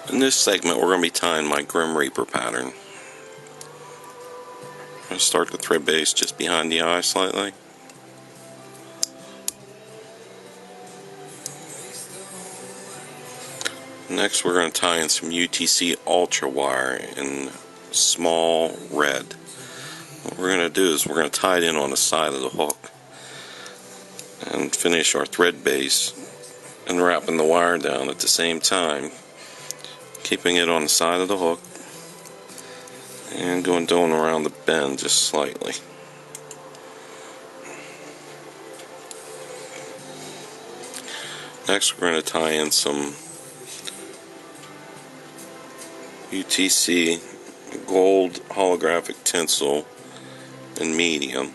In this segment, we're going to be tying my Grim Reaper pattern. I'm going to start the thread base just behind the eye slightly. Next, we're going to tie in some UTC Ultra wire in small red. What we're going to do is we're going to tie it in on the side of the hook and finish our thread base and wrapping the wire down at the same time, keeping it on the side of the hook and going around the bend just slightly. Next, we're going to tie in some UTC gold holographic tinsel in medium.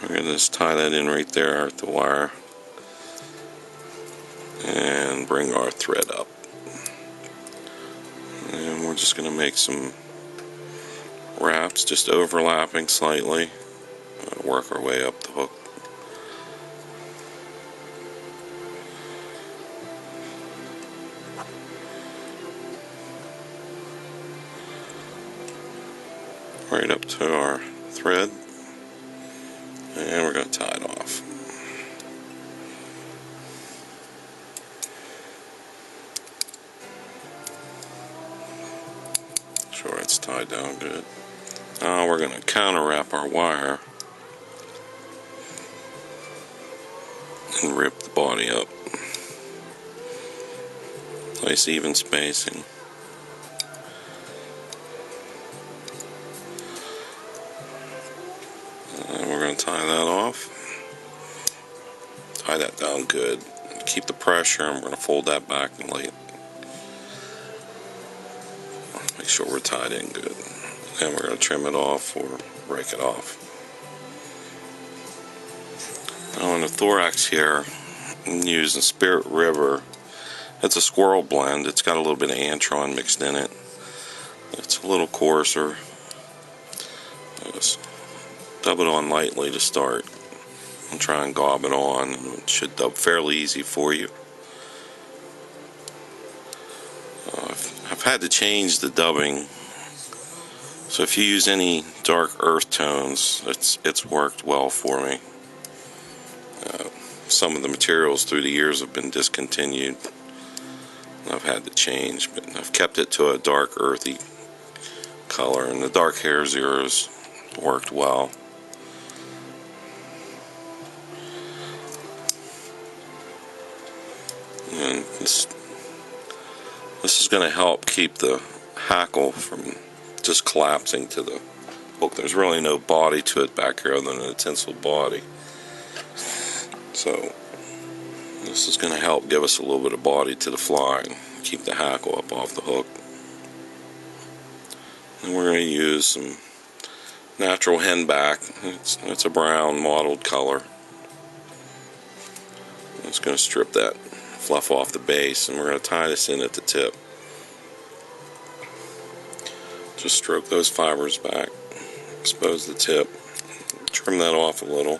We're going to just tie that in right there at the wire and bring our thread up. And we're just going to make some wraps, just overlapping slightly, work our way up the hook. Right up to our thread, and we're going to tie it off. Sure, it's tied down good. Now we're going to counter wrap our wire and rip the body up. Nice even spacing. And we're going to tie that off. Tie that down good. Keep the pressure, and we're going to fold that back and lay it. Make sure we're tied in good. And we're going to trim it off or break it off. Now on the thorax here, I'm using Spirit River. It's a squirrel blend. It's got a little bit of antron mixed in it. It's a little coarser. Just dub it on lightly to start and try and gob it on. It should dub fairly easy for you. I've had to change the dubbing, so if you use any dark earth tones, it's worked well for me. Some of the materials through the years have been discontinued. I've had to change, but I've kept it to a dark earthy color, and the dark hair zeros worked well. And this is going to help keep the hackle from just collapsing to the hook. There's really no body to it back here other than a tinsel body. So this is going to help give us a little bit of body to the fly and keep the hackle up off the hook. And we're going to use some natural henback. It's a brown mottled color. I'm just going to strip that fluff off the base, and we're going to tie this in at the tip. Just stroke those fibers back, expose the tip, trim that off a little,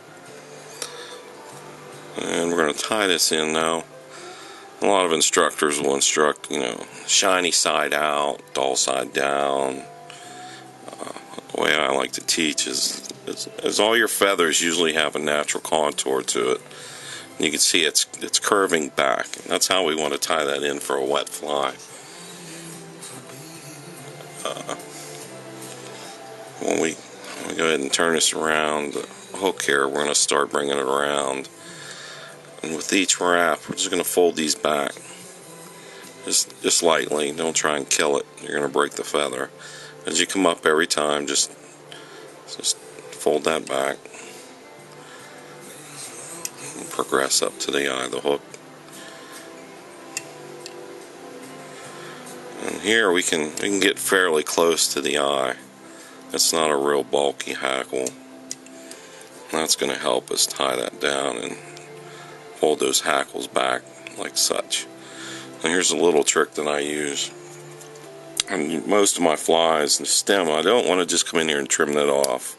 and we're going to tie this in now. A lot of instructors will instruct, shiny side out, dull side down. The way I like to teach is all your feathers usually have a natural contour to it. You can see it's curving back. And that's how we want to tie that in for a wet fly. When we go ahead and turn this around, the hook here, we're going to start bringing it around. And with each wrap, we're just going to fold these back. Just lightly. Don't try and kill it. You're going to break the feather. As you come up every time, just fold that back. And progress up to the eye of the hook. And here we can get fairly close to the eye. It's not a real bulky hackle. That's going to help us tie that down and fold those hackles back like such. And here's a little trick that I use. And most of my flies, the stem, I don't want to just come in here and trim that off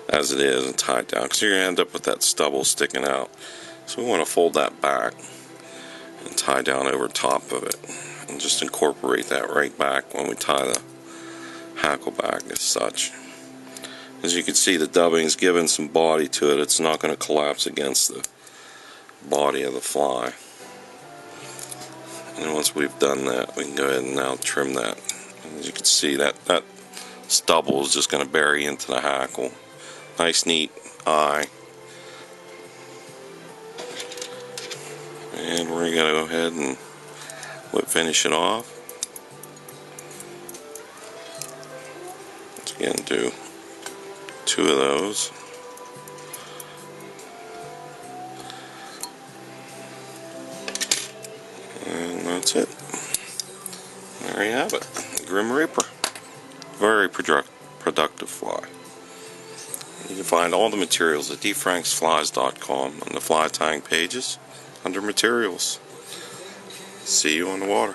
as it is and tie it down, because you're going to end up with that stubble sticking out. So we want to fold that back and tie down over top of it. and just incorporate that right back when we tie the hackle back as such. As you can see, the dubbing's given some body to it. It's not going to collapse against the body of the fly. And once we've done that, we can go ahead and now trim that. As you can see, that stubble is just going to bury into the hackle. Nice neat eye. And we're going to go ahead and finish it off. Let's again do 2 of those. And that's it. There you have it. Grim Reaper. Very productive fly. You can find all the materials at DeFranksFlies.com on the fly tying pages under materials. See you on the water.